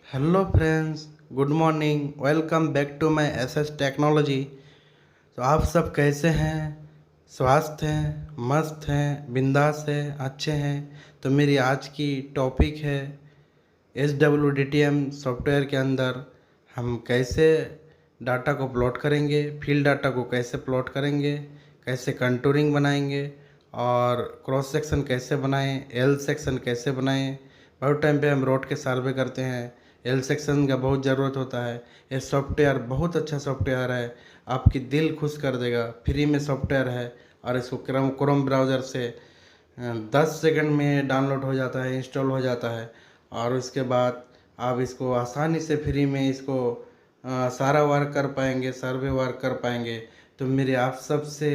Hello friends, good morning. Welcome back to my SS technology. तो आप सब कैसे हैं? स्वस्थ हैं, मस्त हैं, बिंदास हैं, अच्छे हैं? तो मेरी आज की टॉपिक है SWDTM सॉफ्टवेयर के अंदर हम कैसे डाटा को प्लॉट करेंगे, फील्ड डाटा को कैसे प्लॉट करेंगे, कैसे कंटूरिंग बनाएंगे और क्रॉस सेक्शन कैसे बनाएं, एल सेक्शन कैसे बनाएं। बहुत टाइम पे हम रोड के सर्वे करते हैं, एल सेक्शन का बहुत ज़रूरत होता है। ये सॉफ्टवेयर बहुत अच्छा सॉफ्टवेयर है, आपकी दिल खुश कर देगा। फ्री में सॉफ्टवेयर है और इसको क्रोम ब्राउज़र से 10 सेकंड में डाउनलोड हो जाता है, इंस्टॉल हो जाता है। और उसके बाद आप इसको आसानी से फ्री में इसको सारा वर्क कर पाएंगे, सर्वे वर्क कर पाएंगे। तो मेरी आप सब से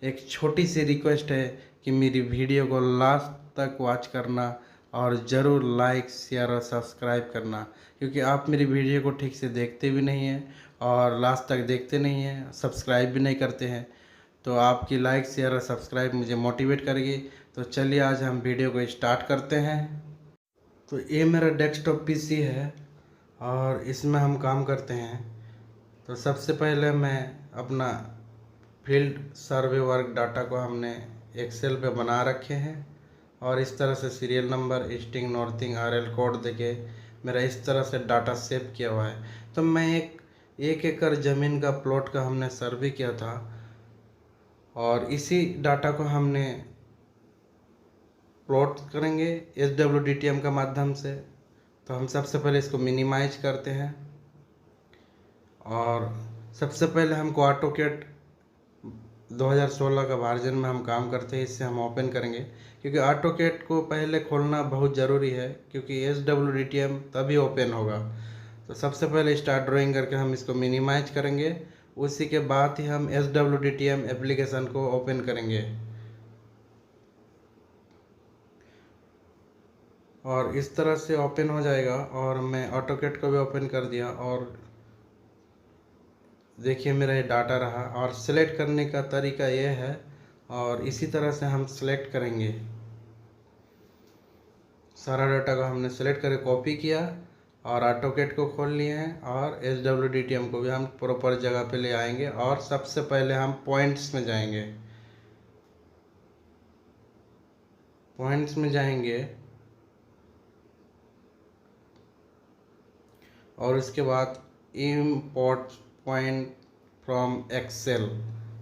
एक छोटी सी रिक्वेस्ट है कि मेरी वीडियो को लास्ट तक वॉच करना और ज़रूर लाइक, शेयर और सब्सक्राइब करना, क्योंकि आप मेरी वीडियो को ठीक से देखते भी नहीं हैं और लास्ट तक देखते नहीं हैं, सब्सक्राइब भी नहीं करते हैं। तो आपकी लाइक, शेयर और सब्सक्राइब मुझे मोटिवेट करेगी। तो चलिए आज हम वीडियो को स्टार्ट करते हैं। तो ये मेरा डेस्कटॉप पीसी है और इसमें हम काम करते हैं। तो सबसे पहले मैं अपना फील्ड सर्वे वर्क डाटा को हमने एक्सेल पे बना रखे हैं और इस तरह से serial number, easting, northing, RL code देके मेरा इस तरह से डाटा सेव किया हुआ है। तो मैं एक एकड़ ज़मीन का प्लॉट का हमने सर्वे किया था और इसी डाटा को हमने प्लॉट करेंगे SWDTM का माध्यम से। तो हम सबसे पहले इसको मिनिमाइज करते हैं और सबसे पहले हमको ऑटोकैड 2016 का वर्जन में हम काम करते हैं, इससे हम ओपन करेंगे, क्योंकि ऑटोकैड को पहले खोलना बहुत ज़रूरी है, क्योंकि SWDTM तभी ओपन होगा। तो सबसे पहले स्टार्ट ड्राइंग करके हम इसको मिनिमाइज करेंगे, उसी के बाद ही हम SWDTM एप्लीकेशन को ओपन करेंगे। और इस तरह से ओपन हो जाएगा और मैं ऑटोकैड को भी ओपन कर दिया और देखिए मेरा ये डाटा रहा। और सिलेक्ट करने का तरीका ये है और इसी तरह से हम सिलेक्ट करेंगे। सारा डाटा को हमने सेलेक्ट करके कॉपी किया और ऑटोकैड को खोल लिए हैं और SWDTM को भी हम प्रॉपर जगह पे ले आएंगे। और सबसे पहले हम पॉइंट्स में जाएंगे। पॉइंट्स में जाएंगे और उसके बाद इम्पोर्ट पॉइंट फ्रॉम एक्सेल,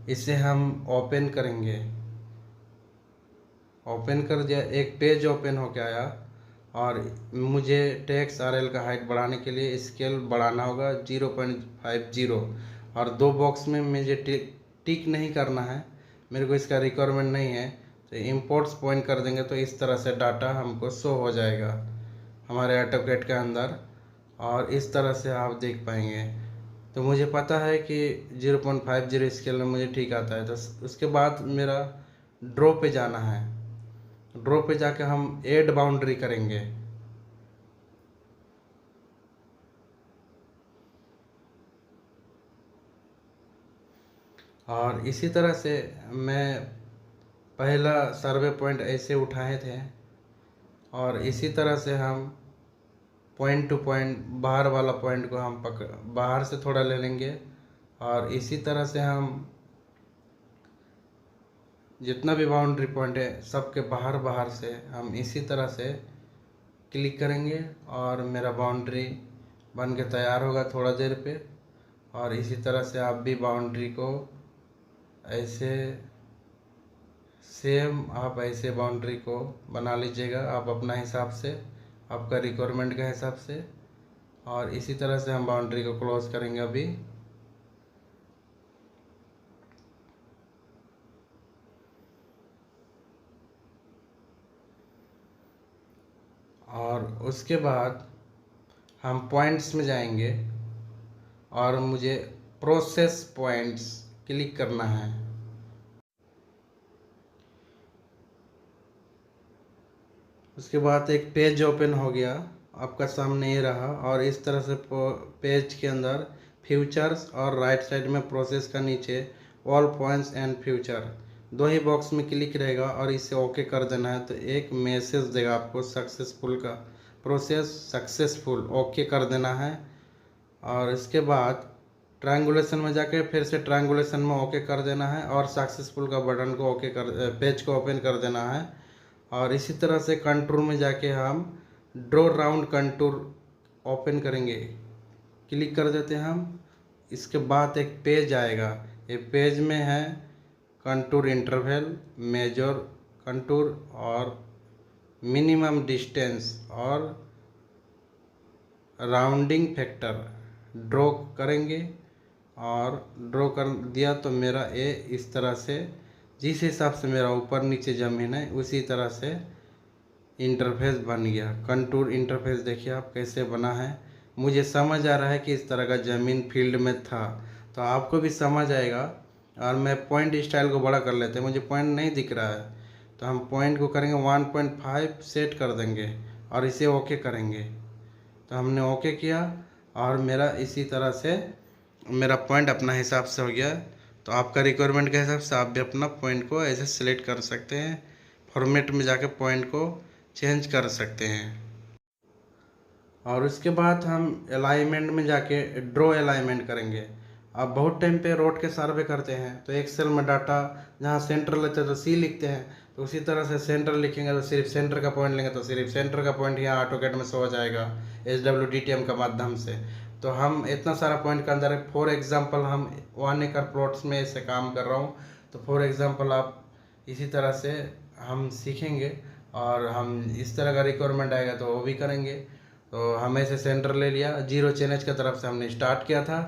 इसे हम ओपन करेंगे। ओपन कर दिया, एक पेज ओपन हो के आया और मुझे टेक्स्ट RL का हाइट बढ़ाने के लिए स्केल बढ़ाना होगा 0.50 और दो बॉक्स में मुझे टिक नहीं करना है, मेरे को इसका रिक्वायरमेंट नहीं है। तो इंपोर्ट्स पॉइंट कर देंगे तो इस तरह से डाटा हमको शो हो जाएगा हमारे ऑटोकैड के अंदर और इस तरह से आप देख पाएंगे। तो मुझे पता है कि 0.50 स्केल में मुझे ठीक आता है। तो उसके बाद मेरा ड्रॉ पे जाना है। ड्रॉ पे जाके हम ऐड बाउंड्री करेंगे। और इसी तरह से मैं पहला सर्वे पॉइंट ऐसे उठाए थे और इसी तरह से हम पॉइंट टू पॉइंट बाहर वाला पॉइंट को हम बाहर से थोड़ा ले लेंगे और इसी तरह से हम जितना भी बाउंड्री पॉइंट है सबके बाहर बाहर से हम इसी तरह से क्लिक करेंगे और मेरा बाउंड्री बन के तैयार होगा थोड़ा देर पे। और इसी तरह से आप भी बाउंड्री को ऐसे सेम आप ऐसे बाउंड्री को बना लीजिएगा, आप अपना हिसाब से, आपका रिक्वायरमेंट के हिसाब से। और इसी तरह से हम बाउंड्री को क्लोज करेंगे अभी। और उसके बाद हम पॉइंट्स में जाएंगे और मुझे प्रोसेस पॉइंट्स क्लिक करना है। उसके बाद एक पेज ओपन हो गया आपका सामने, ये रहा। और इस तरह से पेज के अंदर फ्यूचर्स और राइट साइड में प्रोसेस का नीचे ऑल पॉइंट्स एंड फ्यूचर दो ही बॉक्स में क्लिक रहेगा और इसे ओके कर देना है। तो एक मैसेज देगा आपको सक्सेसफुल का, प्रोसेस सक्सेसफुल ओके कर देना है। और इसके बाद ट्रायंगुलेशन में जाके फिर से ट्रायंगुलेशन में ओके कर देना है और सक्सेसफुल का बटन को ओके कर पेज को ओपन कर देना है। और इसी तरह से कंटूर में जाके हम ड्रॉ राउंड कंटूर ओपन करेंगे, क्लिक कर देते हैं हम। इसके बाद एक पेज आएगा, ये पेज में है कंटूर इंटरवल, मेजर कंटूर और मिनिमम डिस्टेंस और राउंडिंग फैक्टर ड्रॉ करेंगे। और ड्रॉ कर दिया तो मेरा ये इस तरह से, जिस हिसाब से मेरा ऊपर नीचे ज़मीन है उसी तरह से इंटरफेस बन गया। कंटूर इंटरफेस देखिए आप कैसे बना है। मुझे समझ आ रहा है कि इस तरह का ज़मीन फील्ड में था, तो आपको भी समझ आएगा। और मैं पॉइंट स्टाइल को बड़ा कर लेते हैं, मुझे पॉइंट नहीं दिख रहा है, तो हम पॉइंट को करेंगे 1.5 सेट कर देंगे और इसे ओके करेंगे। तो हमने ओके किया और मेरा इसी तरह से मेरा पॉइंट अपना हिसाब से हो गया। तो आपका रिक्वायरमेंट के हिसाब से आप भी अपना पॉइंट को ऐसे सिलेक्ट कर सकते हैं, फॉर्मेट में जाके पॉइंट को चेंज कर सकते हैं। और उसके बाद हम अलाइनमेंट में जाके ड्रॉ अलाइनमेंट करेंगे। अब बहुत टाइम पे रोड के सर्वे करते हैं तो एक्सेल में डाटा जहाँ सेंटर लेते हैं तो सी लिखते हैं, तो उसी तरह से सेंटर लिखेंगे तो सिर्फ सेंटर का पॉइंट लेंगे तो सिर्फ सेंटर का पॉइंट यहाँ ऑटोकैड में शो हो जाएगा SWDTM का माध्यम से। तो हम इतना सारा पॉइंट के अंदर, फॉर एग्जांपल हम 1 एकड़ प्लॉट्स में ऐसे काम कर रहा हूँ, तो फॉर एग्जांपल आप इसी तरह से हम सीखेंगे और हम इस तरह का रिक्वायरमेंट आएगा तो वो भी करेंगे। तो हम ऐसे सेंटर ले लिया, जीरो चेनेज की तरफ से हमने स्टार्ट किया था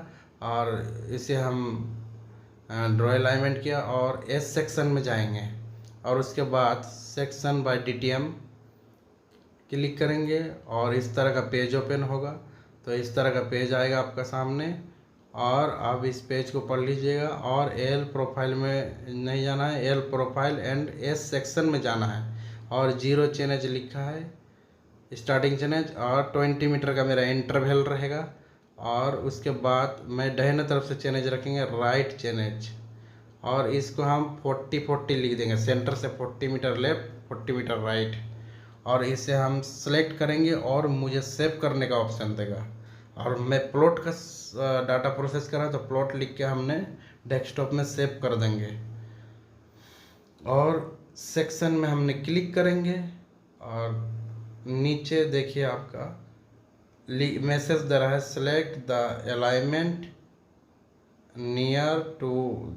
और इसे हम ड्रॉ अलाइनमेंट किया और एस सेक्शन में जाएंगे और उसके बाद सेक्शन बाय DTM क्लिक करेंगे और इस तरह का पेज ओपन होगा। तो इस तरह का पेज आएगा आपका सामने और आप इस पेज को पढ़ लीजिएगा। और एल प्रोफाइल में नहीं जाना है, L profile and S section में जाना है और जीरो चेनेज लिखा है स्टार्टिंग चेनेज और 20 मीटर का मेरा इंटरवल रहेगा। और उसके बाद मैं दाहिने तरफ से चेनेज रखेंगे राइट चेनेज और इसको हम 40-40 लिख देंगे, सेंटर से 40 मीटर लेफ्ट 40 मीटर राइट। और इसे हम सेलेक्ट करेंगे और मुझे सेव करने का ऑप्शन देगा। और मैं प्लॉट का डाटा प्रोसेस कर रहा तो प्लॉट लिख के हमने डेस्कटॉप में सेव कर देंगे। और सेक्शन में हमने क्लिक करेंगे और नीचे देखिए आपका मैसेज दे रहा है select the alignment near to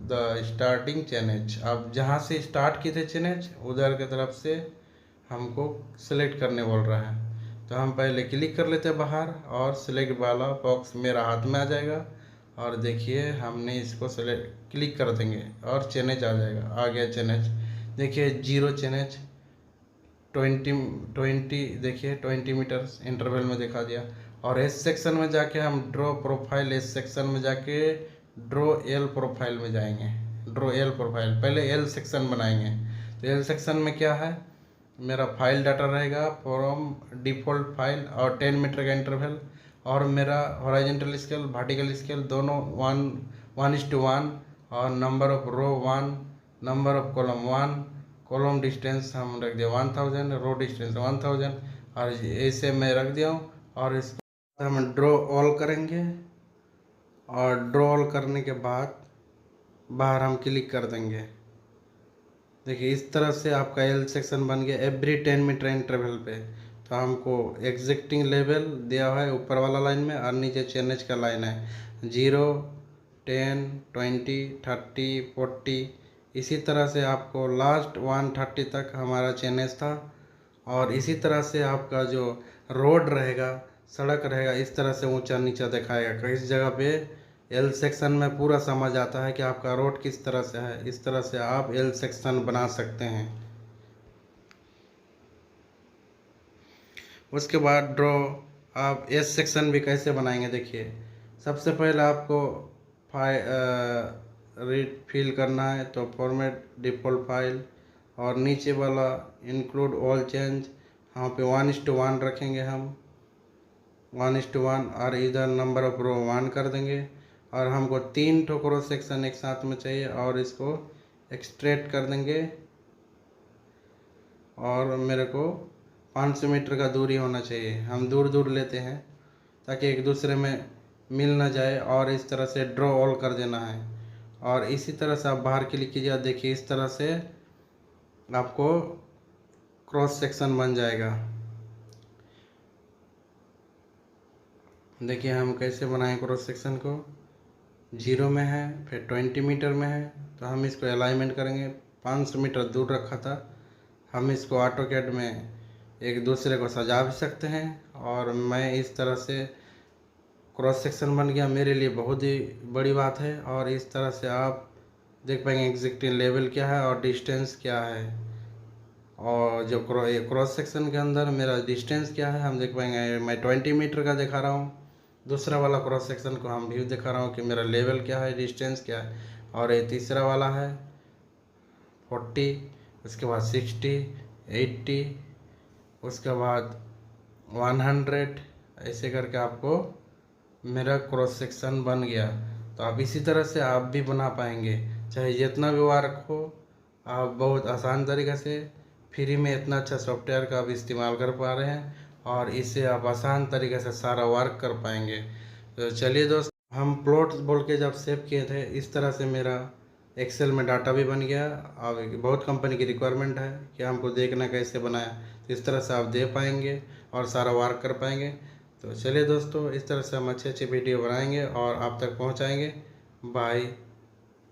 the starting chainage. अब जहाँ से स्टार्ट किए थे चेनेज उधर की तरफ से हमको सिलेक्ट करने बोल रहा है। तो हम पहले क्लिक कर लेते हैं बाहर और सिलेक्ट वाला बॉक्स मेरा हाथ में आ जाएगा और देखिए हमने इसको सेलेक्ट क्लिक कर देंगे और चेनेज आ जाएगा। आ गया चेनेज, देखिए जीरो चेनेज 20 देखिए 20 मीटर्स इंटरवल में दिखा दिया। और एस सेक्शन में जाके हम ड्रॉ प्रोफाइल, एस सेक्शन में जाके ड्रॉ एल प्रोफाइल में जाएंगे। ड्रॉ एल प्रोफाइल, पहले एल सेक्शन बनाएंगे। तो एल सेक्शन में क्या है, मेरा फाइल डाटा रहेगा फ्रॉम डिफ़ॉल्ट फाइल और 10 मीटर का इंटरवल और मेरा हॉरिजॉन्टल स्केल वर्टिकल स्केल दोनों 1:1 और number of row 1, number of column 1, column distance हम रख दिया 1000, रो डिस्टेंस 1000 और ऐसे मैं रख दिया हूँ। और इसको हम ड्रॉ ऑल करेंगे और ड्रॉ ऑल करने के बाद बाहर हम क्लिक कर देंगे। देखिए इस तरह से आपका एल सेक्शन बन गया एवरी 10 मीटर इंटरवल पे। तो हमको एग्जिस्टिंग लेवल दिया हुआ है ऊपर वाला लाइन में और नीचे चेनेज का लाइन है 0, 10, 20, 30, 40। इसी तरह से आपको लास्ट 130 तक हमारा चेनेज था। और इसी तरह से आपका जो रोड रहेगा, सड़क रहेगा, इस तरह से ऊंचा नीचा दिखाएगा। किस जगह पे एल सेक्शन में पूरा समझ आता है कि आपका रोड किस तरह से है। इस तरह से आप एल सेक्शन बना सकते हैं। उसके बाद ड्रॉ आप एस सेक्शन भी कैसे बनाएंगे, देखिए सबसे पहले आपको रीड फिल करना है तो फॉर्मेट डिफ़ॉल्ट फाइल और नीचे वाला इंक्लूड ऑल चेंज, यहाँ पे 1:1 रखेंगे हम 1:1 और इधर नंबर ऑफ रो 1 कर देंगे। और हमको 3 ठो क्रॉस सेक्शन एक साथ में चाहिए और इसको एक्सट्रैक्ट कर देंगे और मेरे को 500 मीटर का दूरी होना चाहिए। हम दूर दूर लेते हैं ताकि एक दूसरे में मिल ना जाए, और इस तरह से ड्रॉ ऑल कर देना है। और इसी तरह से आप बाहर क्लिक कीजिए, देखिए इस तरह से आपको क्रॉस सेक्शन बन जाएगा। देखिए हम कैसे बनाएं क्रॉस सेक्शन को। 0 में है, फिर 20 मीटर में है, तो हम इसको अलाइनमेंट करेंगे। 500 मीटर दूर रखा था। हम इसको ऑटोकैड में एक दूसरे को सजा भी सकते हैं, और मैं इस तरह से क्रॉस सेक्शन बन गया, मेरे लिए बहुत ही बड़ी बात है। और इस तरह से आप देख पाएंगे एग्जैक्ट लेवल क्या है और डिस्टेंस क्या है, और जो क्रॉस सेक्शन के अंदर मेरा डिस्टेंस क्या है हम देख पाएंगे। मैं 20 मीटर का दिखा रहा हूँ, दूसरा वाला क्रॉस सेक्शन को हम व्यू दिखा रहा हूँ कि मेरा लेवल क्या है, डिस्टेंस क्या है। और ये तीसरा वाला है 40, उसके बाद 60, 80, उसके बाद 100, ऐसे करके आपको मेरा क्रॉस सेक्शन बन गया। तो आप इसी तरह से आप भी बना पाएंगे, चाहे जितना भी वर्क हो। आप बहुत आसान तरीके से फ्री में इतना अच्छा सॉफ्टवेयर का आप इस्तेमाल कर पा रहे हैं, और इससे आप आसान तरीके से सारा वर्क कर पाएंगे। तो चलिए दोस्त, हम प्लॉट बोल के जब सेव किए थे, इस तरह से मेरा एक्सेल में डाटा भी बन गया। अब बहुत कंपनी की रिक्वायरमेंट है कि हमको देखना कैसे बनाया, तो इस तरह से आप दे पाएंगे और सारा वर्क कर पाएंगे। तो चलिए दोस्तों, इस तरह से हम अच्छे अच्छे वीडियो बनाएंगे और आप तक पहुंचाएंगे। बाय।